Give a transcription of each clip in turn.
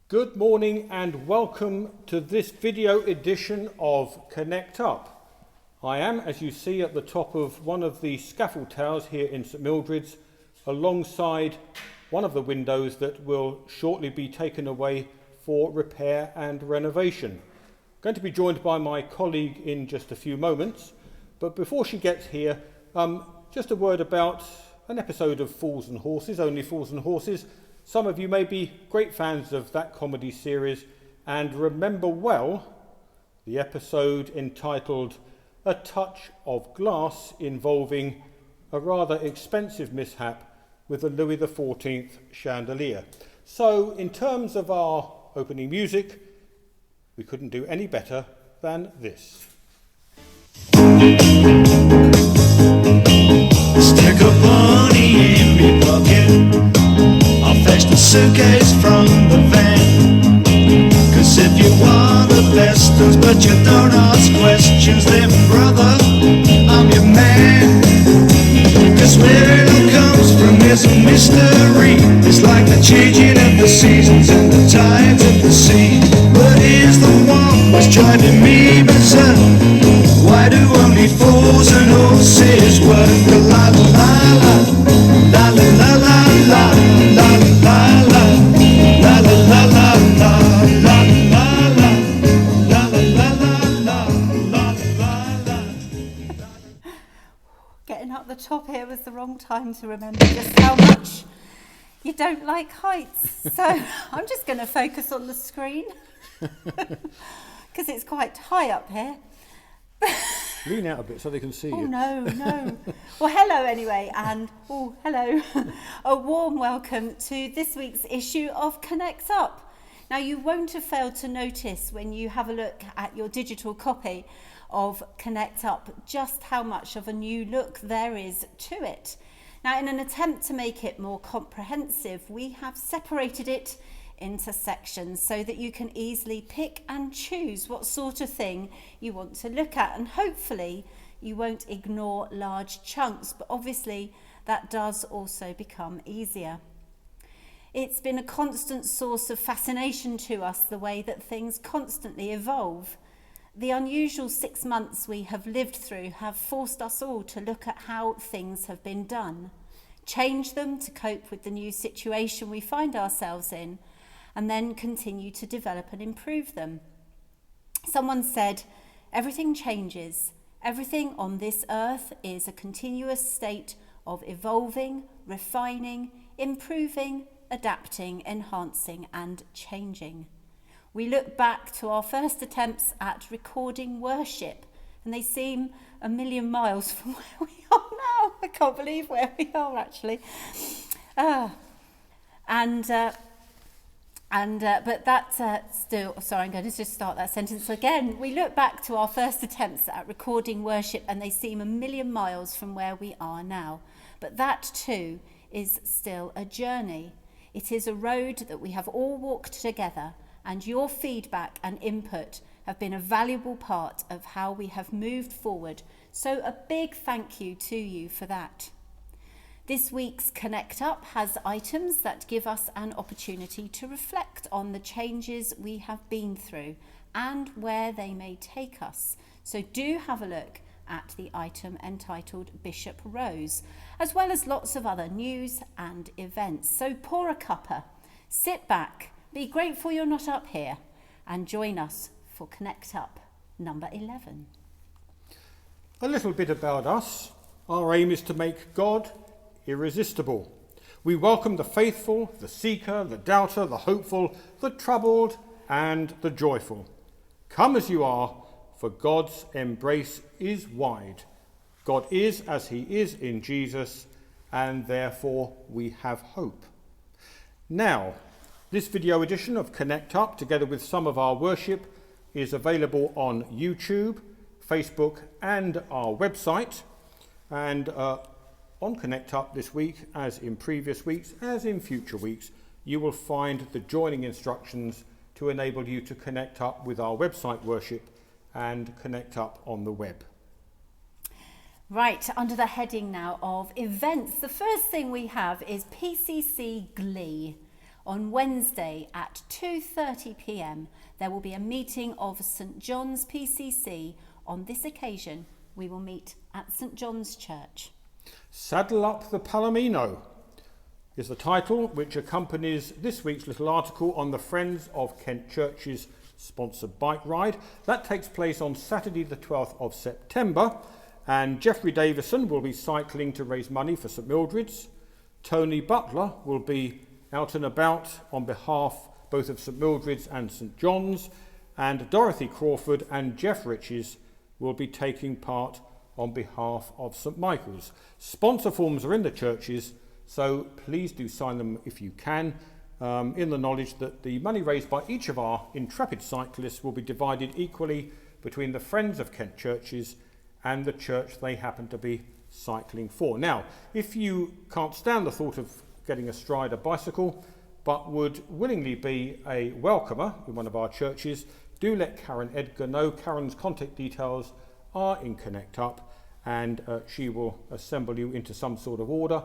Good morning and welcome to this video edition of Connect Up. I am, as you see, at the top of one of the scaffold towers here in St Mildred's, alongside one of the windows that will shortly be taken away for repair and renovation. I'm going to be joined by my colleague in just a few moments, but before she gets here, just a word about an episode of Fools and Horses, Only Fools and Horses. Some of you may be great fans of that comedy series and remember well the episode entitled A Touch of Glass, involving a rather expensive mishap with a Louis XIV chandelier. So in terms of our opening music, we couldn't do any better than this. Stick a bunny in me pocket, I'll fetch the suitcase from the van. Cause if you want the best things but you don't ask questions, then brother, I'm your man. Cause where it all comes from is a mystery. It's like the changing of the seasons and the tides of the sea. But here's the one that's driving me berserk. Why do only fools and horses work? La la la la, la la la la la, la la la, la la la la la, la la la la. Getting up the top here was the wrong time to remember just how much you don't like heights. So I'm just going to focus on the screen because it's quite high up here. Lean out a bit so they can see you. Oh no. Well, hello anyway, and hello. A warm welcome to this week's issue of Connect Up. Now, you won't have failed to notice when you have a look at your digital copy of Connect Up just how much of a new look there is to it. Now, in an attempt to make it more comprehensive, we have separated it into sections so that you can easily pick and choose what sort of thing you want to look at, and hopefully you won't ignore large chunks, but obviously that does also become easier. It's been a constant source of fascination to us, the way that things constantly evolve. The unusual 6 months we have lived through have forced us all to look at how things have been done, change them to cope with the new situation we find ourselves in, and then continue to develop and improve them. Someone said, everything changes. Everything on this earth is a continuous state of evolving, refining, improving, adapting, enhancing, and changing. We look back to our first attempts at recording worship, and they seem a million miles from where we are now. I can't believe where we are, actually. But that's still, sorry, I'm going to just start that sentence again. We look back to our first attempts at recording worship and they seem a million miles from where we are now. But that too is still a journey. It is a road that we have all walked together, and your feedback and input have been a valuable part of how we have moved forward. So a big thank you to you for that. This week's Connect Up has items that give us an opportunity to reflect on the changes we have been through and where they may take us. So do have a look at the item entitled Bishop Rose, as well as lots of other news and events. So pour a cuppa, sit back, be grateful you're not up here, and join us for Connect Up number 11. A little bit about us. Our aim is to make God irresistible. We welcome the faithful, the seeker, the doubter, the hopeful, the troubled, and the joyful. Come as you are, for God's embrace is wide. God is as he is in Jesus, and therefore we have hope. Now, this video edition of Connect Up, together with some of our worship, is available on YouTube, Facebook, and our website. And on Connect Up this week, as in previous weeks, as in future weeks, you will find the joining instructions to enable you to connect up with our website worship and connect up on the web. Right, under the heading now of events, the first thing we have is PCC Glee. On Wednesday at 2:30 p.m, there will be a meeting of St John's PCC. On this occasion, we will meet at St John's Church. Saddle Up the Palomino is the title which accompanies this week's little article on the Friends of Kent Church's sponsored bike ride. That takes place on Saturday the 12th of September, and Geoffrey Davison will be cycling to raise money for St Mildred's. Tony Butler will be out and about on behalf both of St Mildred's and St John's, and Dorothy Crawford and Jeff Riches will be taking part on behalf of St Michael's. Sponsor forms are in the churches, so please do sign them if you can, in the knowledge that the money raised by each of our intrepid cyclists will be divided equally between the Friends of Kent Churches and the church they happen to be cycling for. Now, if you can't stand the thought of getting astride a bicycle, but would willingly be a welcomer in one of our churches, do let Karen Edgar know. Karen's contact details are in Connect Up, and she will assemble you into some sort of order.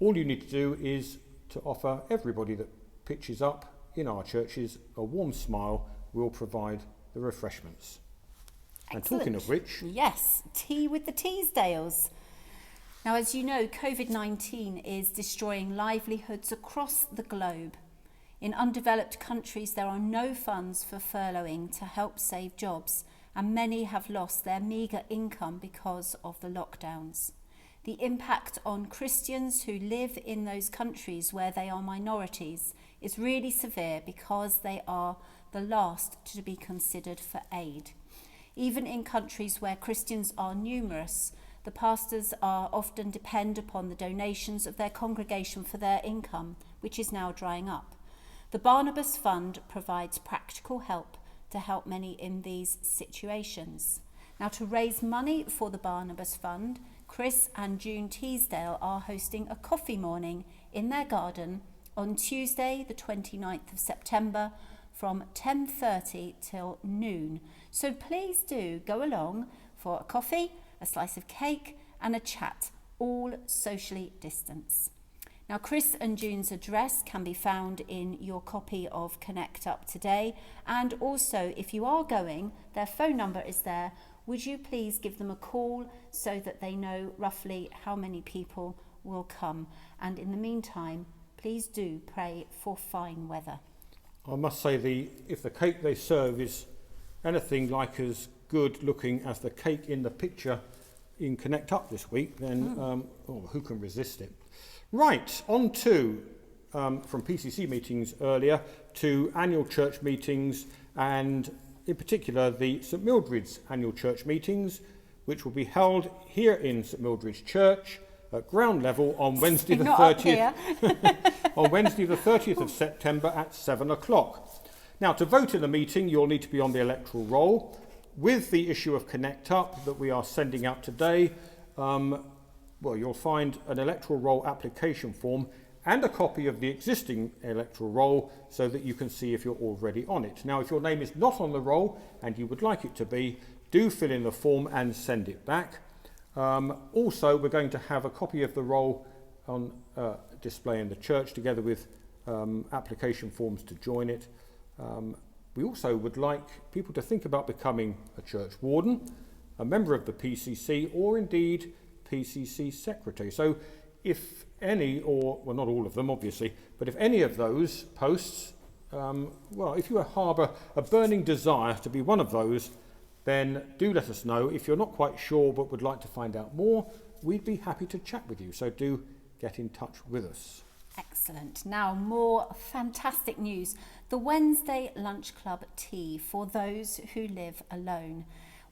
All you need to do is to offer everybody that pitches up in our churches a warm smile. We'll provide the refreshments. Excellent. And talking of which... Yes, tea with the Teasdales. Now, as you know, COVID-19 is destroying livelihoods across the globe. In undeveloped countries, there are no funds for furloughing to help save jobs, and many have lost their meagre income because of the lockdowns. The impact on Christians who live in those countries where they are minorities is really severe because they are the last to be considered for aid. Even in countries where Christians are numerous, the pastors are often depend upon the donations of their congregation for their income, which is now drying up. The Barnabas Fund provides practical help to help many in these situations. Now, to raise money for the Barnabas Fund, Chris and June Teasdale are hosting a coffee morning in their garden on Tuesday the 29th of September from 10:30 till noon. So please do go along for a coffee, a slice of cake and a chat, all socially distanced. Now, Chris and June's address can be found in your copy of Connect Up today, and also if you are going, their phone number is there. Would you please give them a call so that they know roughly how many people will come? And in the meantime, please do pray for fine weather. I must say, if the cake they serve is anything like as good looking as the cake in the picture in Connect Up this week, then who can resist it? Right, on to, from PCC meetings earlier, to annual church meetings, and in particular the St Mildred's annual church meetings, which will be held here in St Mildred's Church at ground level on Wednesday the 30th. On Wednesday the 30th of September at 7 o'clock. Now, to vote in the meeting, you'll need to be on the electoral roll. With the issue of Connect Up that we are sending out today, you'll find an electoral roll application form and a copy of the existing electoral roll so that you can see if you're already on it. Now, if your name is not on the roll and you would like it to be, do fill in the form and send it back. Also, we're going to have a copy of the roll on display in the church together with application forms to join it. We also would like people to think about becoming a church warden, a member of the PCC, or indeed PCC secretary. So if any, or well, not all of them obviously, but if any of those posts, if you harbour a burning desire to be one of those, then do let us know. If you're not quite sure but would like to find out more, we'd be happy to chat with you. So do get in touch with us. Excellent. Now, more fantastic news. The Wednesday Lunch Club tea for those who live alone.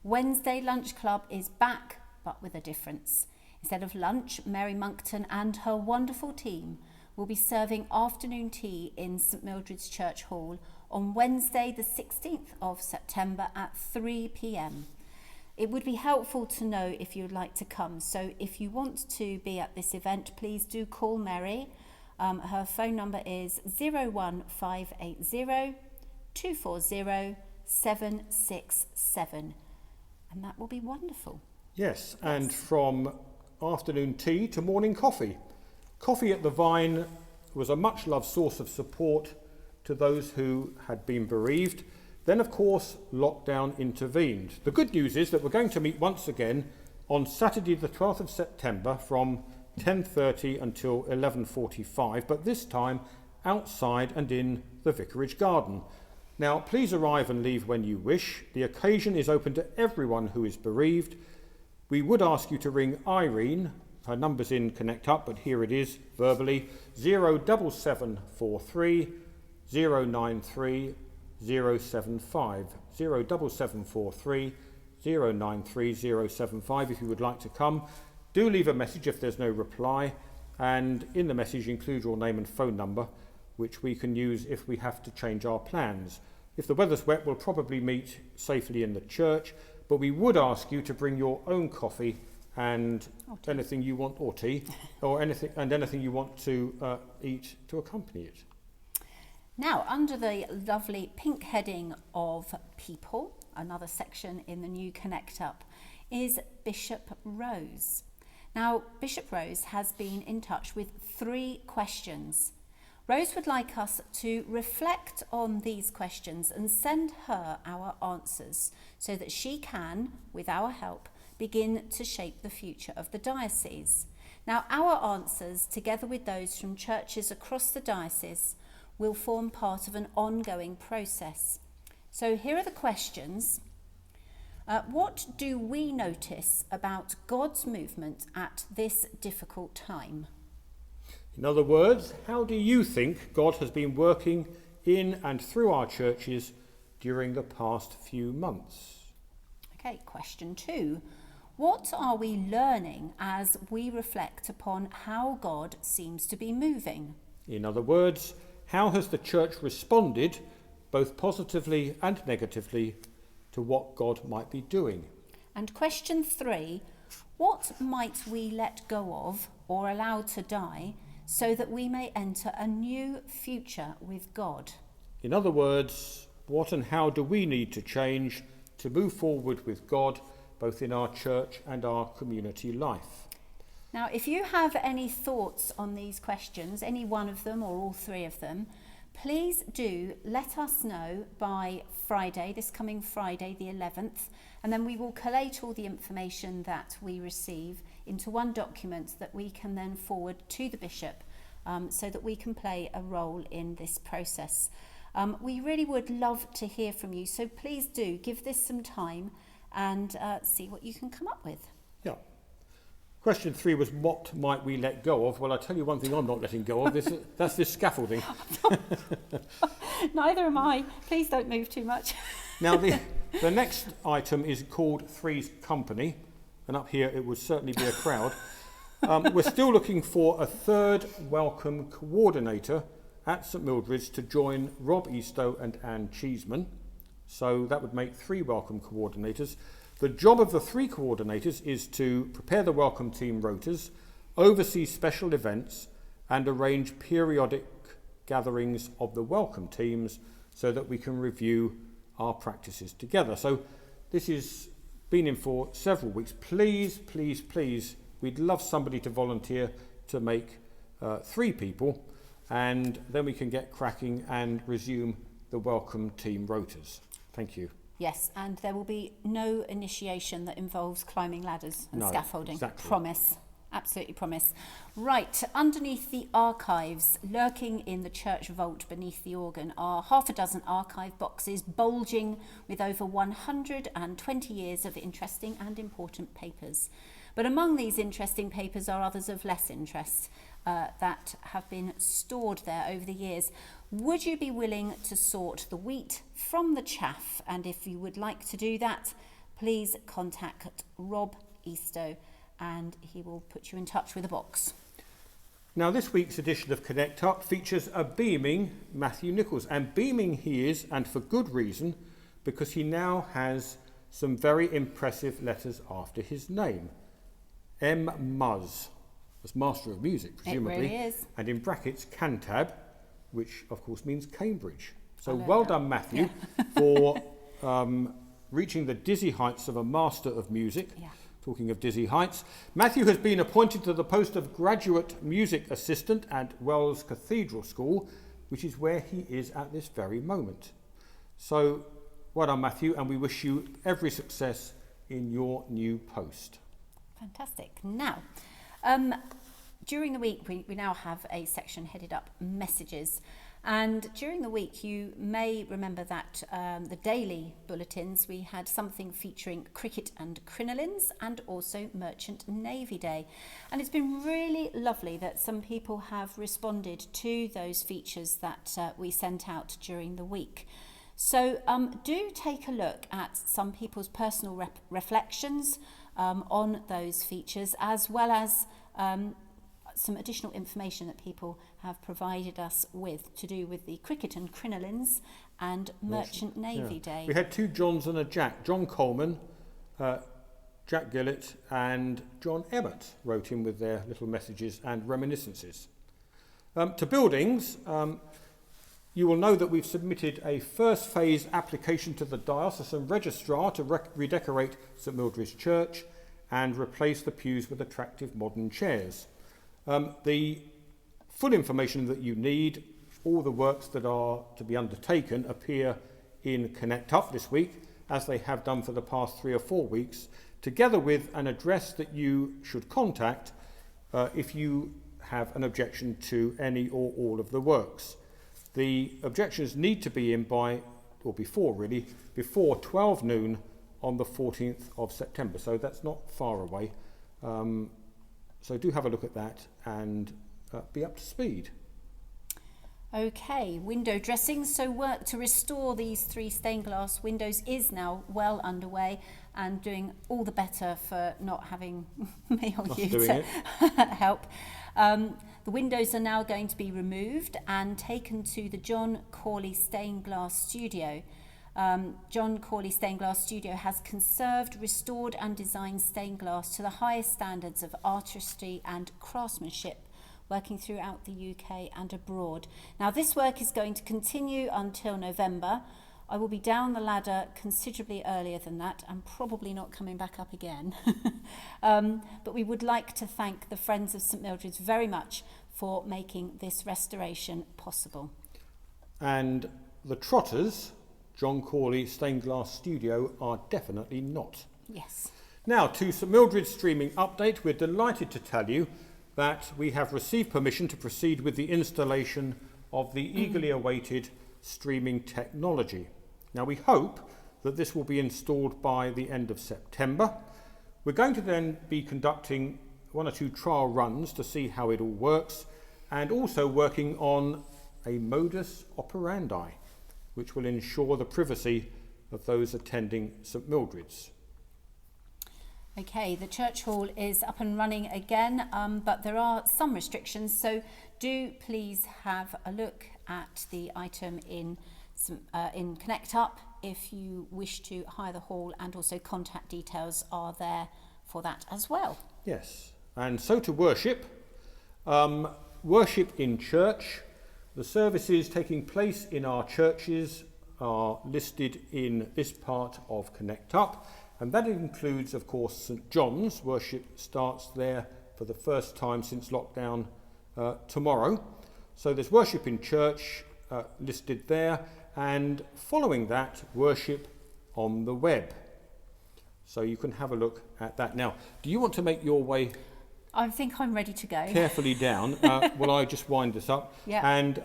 Wednesday Lunch Club is back, but with a difference. Instead of lunch, Mary Monckton and her wonderful team will be serving afternoon tea in St Mildred's Church Hall on Wednesday the 16th of September at 3 p.m. It would be helpful to know if you'd like to come. So if you want to be at this event, please do call Mary. Her phone number is 01580 240 767, and that will be wonderful. Yes, and from afternoon tea to morning coffee. Coffee at the Vine was a much-loved source of support to those who had been bereaved. Then, of course, lockdown intervened. The good news is that we're going to meet once again on Saturday the 12th of September from 10:30 until 11:45, but this time outside and in the vicarage garden. Now, please arrive and leave when you wish. The occasion is open to everyone who is bereaved. We would ask you to ring Irene. Her number's in Connect Up, but here it is verbally: 07743 093 075. 07743 093 075 if you would like to come. Do leave a message if there's no reply, and in the message include your name and phone number, which we can use if we have to change our plans. If the weather's wet, we'll probably meet safely in the church, but we would ask you to bring your own coffee and anything you want, or tea, or anything you want to eat to accompany it. Now, under the lovely pink heading of people, another section in the new Connect Up, is Bishop Rose. Now, Bishop Rose has been in touch with 3 questions. Rose would like us to reflect on these questions and send her our answers so that she can, with our help, begin to shape the future of the diocese. Now, our answers, together with those from churches across the diocese, will form part of an ongoing process. So here are the questions. What do we notice about God's movement at this difficult time? In other words, how do you think God has been working in and through our churches during the past few months? Okay, question 2. What are we learning as we reflect upon how God seems to be moving? In other words, how has the church responded, both positively and negatively, to what God might be doing? And question 3, what might we let go of or allow to die so that we may enter a new future with God? In other words, what and how do we need to change to move forward with God, both in our church and our community life? Now, if you have any thoughts on these questions, any one of them or all 3 of them, please do let us know by Friday, this coming Friday the 11th, and then we will collate all the information that we receive into one document that we can then forward to the bishop so that we can play a role in this process. We really would love to hear from you, so please do give this some time and see what you can come up with. Yeah. Question 3 was, what might we let go of? Well, I tell you one thing I'm not letting go of. That's this scaffolding. Neither am I. Please don't move too much. Now, the next item is called Three's Company, and up here it would certainly be a crowd. We're still looking for a 3rd welcome coordinator at St Mildred's to join Rob Eastoe and Anne Cheeseman. So that would make 3 welcome coordinators. The job of the 3 coordinators is to prepare the welcome team rotas, oversee special events, and arrange periodic gatherings of the welcome teams so that we can review our practices together. So this has been in for several weeks. Please, please, please, we'd love somebody to volunteer to make 3 people, and then we can get cracking and resume the welcome team rotas. Thank you. Yes, and there will be no initiation that involves climbing ladders and scaffolding. Exactly. Promise. Absolutely promise. Right, underneath the archives, lurking in the church vault beneath the organ, are half a dozen archive boxes bulging with over 120 years of interesting and important papers. But among these interesting papers are others of less interest that have been stored there over the years. Would you be willing to sort the wheat from the chaff? And if you would like to do that, please contact Rob Eastoe and he will put you in touch with a box. Now, this week's edition of Connect Up features a beaming Matthew Nichols, and beaming he is, and for good reason, because he now has some very impressive letters after his name. M. Muzz, as Master of Music, presumably. It really is. And in brackets, Cantab, which of course means Cambridge. So well done, Matthew, for reaching the dizzy heights of a Master of Music. Yeah. talking of dizzy heights. Matthew has been appointed to the post of graduate music assistant at Wells Cathedral School, which is where he is at this very moment. So, well done, Matthew, and we wish you every success in your new post. Fantastic. Now, during the week, we now have a section headed up Messages. And during the week, you may remember that the daily bulletins, we had something featuring cricket and crinolines and also Merchant Navy Day. And it's been really lovely that some people have responded to those features that we sent out during the week. So do take a look at some people's personal reflections on those features, as well as some additional information that people have provided us with to do with the cricket and crinolines and Merchant Navy Day. We had two Johns and a Jack. John Coleman, Jack Gillett and John Emmett wrote in with their little messages and reminiscences. To buildings, you will know that we've submitted a first phase application to the Diocesan Registrar to redecorate St Mildred's Church and replace the pews with attractive modern chairs. The full information that you need, all the works that are to be undertaken, appear in Connect Up this week, as they have done for the past 3 or 4 weeks, together with an address that you should contact if you have an objection to any or all of the works. The objections need to be in by, or before 12 noon on the 14th of September, so that's not far away. So do have a look at that and be up to speed. Okay, window dressings. So work to restore these 3 stained glass windows is now well underway and doing all the better for not having me or you to help. The windows are now going to be removed and taken to the John Corley Stained Glass Studio. John Corley Stained Glass Studio has conserved, restored and designed stained glass to the highest standards of artistry and craftsmanship, working throughout the UK and abroad. Now this work is going to continue until November. I will be down the ladder considerably earlier than that and probably not coming back up again. But we would like to thank the Friends of St Mildred's very much for making this restoration possible. And the Trotters, John Corley Stained Glass Studio, are definitely not. Yes. Now to St Mildred's streaming update. We're delighted to tell you that we have received permission to proceed with the installation of the eagerly awaited streaming technology. Now we hope that this will be installed by the end of September. We're going to then be conducting 1 or 2 trial runs to see how it all works, and also working on a modus operandi which will ensure the privacy of those attending St Mildred's. Okay, the church hall is up and running again, but there are some restrictions, so do please have a look at the item in Connect Up if you wish to hire the hall, and also contact details are there for that as well. Yes, and so to worship. Worship in church. The services taking place in our churches are listed in this part of Connect Up, and that includes, of course, St John's. Worship starts there for the first time since lockdown tomorrow. So there's worship in church listed there, and following that, worship on the web. So you can have a look at that. Now, do you want to make your way I think I'm ready to go. carefully down? Will I just wind this up? Yeah, and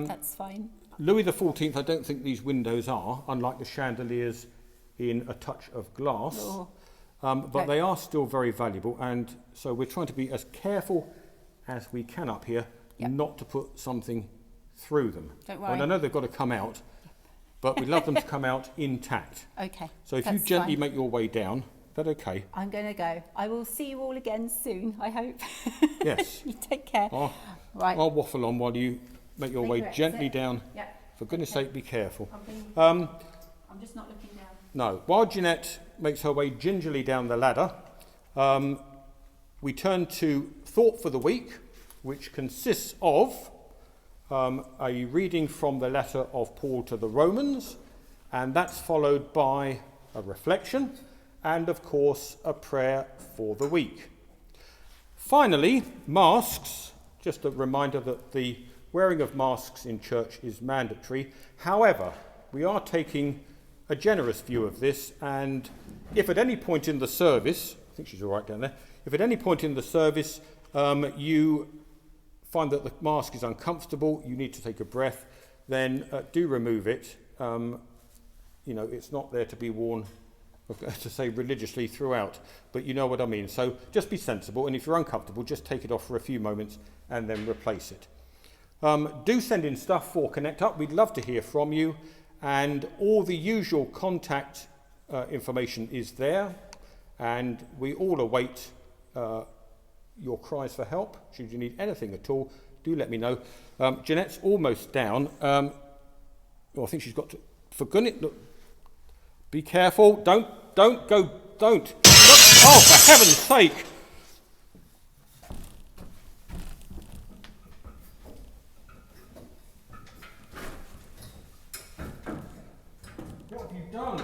that's fine. Louis XIV, I don't think these windows are, unlike the chandeliers in A Touch of Glass. Oh. But they are still very valuable, and so we're trying to be as careful as we can up here, not to put something through them. Don't worry. And I know they've got to come out, but we'd love them to come out intact. Okay. So if you gently make your way down, is that okay? I'm going to go. I will see you all again soon, I hope. Yes. You take care. Right. I'll waffle on while you make your way gently down. Yep. For goodness sake, be careful. I'm just not looking down. No. While Jeanette makes her way gingerly down the ladder, we turn to Thought for the Week, which consists of a reading from the letter of Paul to the Romans, and that's followed by a reflection, and of course a prayer for the week. Finally, masks. Just a reminder that the wearing of masks in church is mandatory. However, we are taking a generous view of this, and if at any point in the service, I think she's all right down there, if at any point in the service you find that the mask is uncomfortable, you need to take a breath, then do remove it. It's not there to be worn, to say religiously throughout, but you know what I mean. So just be sensible, and if you're uncomfortable, just take it off for a few moments and then replace it. Do send in stuff for Connect Up. We'd love to hear from you, and all the usual contact information is there, and we all await your cries for help. Should you need anything at all, do let me know. Jeanette's almost down. I think she's got to, for goodness, look, be careful, don't go, don't. Oh, for heaven's sake. What have you done?